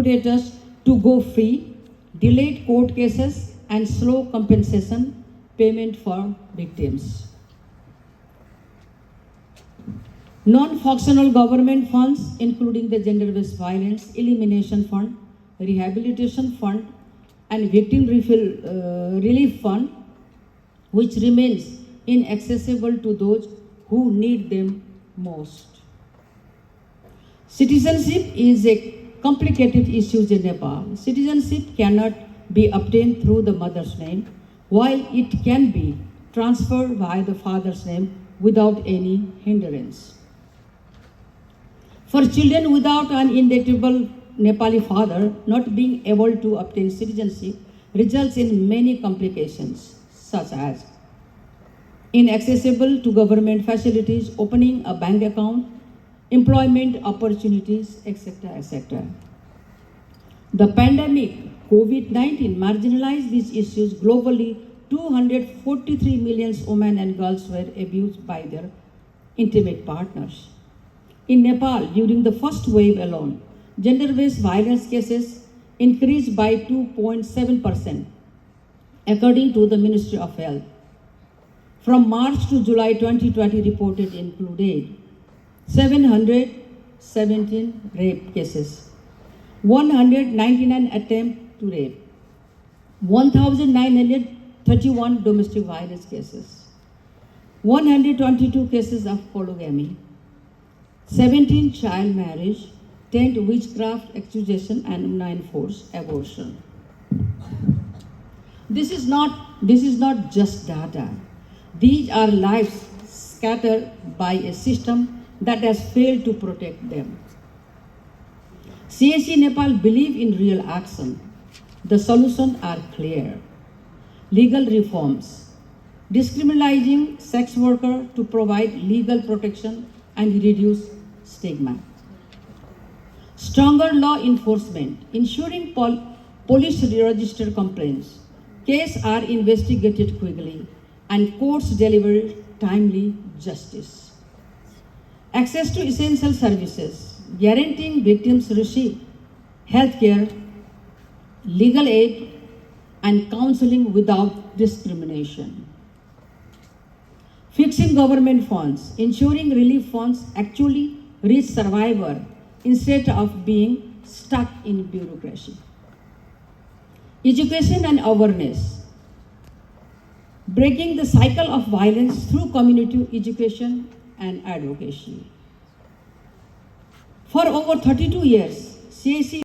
perpetrators to go free, delayed court cases, and slow compensation payment for victims. Non-functional government funds, including the Gender-Based Violence Elimination Fund, Rehabilitation Fund, and Victim Relief Fund, which remains inaccessible to those who need them most. Citizenship is a complicated issue in Nepal. Citizenship cannot be obtained through the mother's name, while it can be transferred by the father's name without any hindrance. For children without an indictable Nepali father, not being able to obtain citizenship results in many complications, such as inaccessible to government facilities, opening a bank account, employment opportunities, etc., etc. The pandemic, COVID-19, marginalized these issues globally. 243 million women and girls were abused by their intimate partners. In Nepal, during the first wave alone, gender-based violence cases increased by 2.7%, according to the Ministry of Health. From March to July 2020 reported included 717 rape cases, 199 attempts to rape, 1,931 domestic violence cases, 122 cases of polygamy, 17 child marriage, 10 witchcraft accusation, and 9 forced abortion. This is not just data. These are lives scattered by a system that has failed to protect them. CSC Nepal believe in real action. The solutions are clear. Legal reforms, discriminating sex workers to provide legal protection and reduce stigma. Stronger law enforcement, ensuring police register complaints, cases are investigated quickly, and courts deliver timely justice. Access to essential services, guaranteeing victims receive health care, legal aid, and counseling without discrimination. Fixing government funds, ensuring relief funds actually reach survivor instead of being stuck in bureaucracy. Education and awareness, breaking the cycle of violence through community education and advocacy. For over 32 years, CAC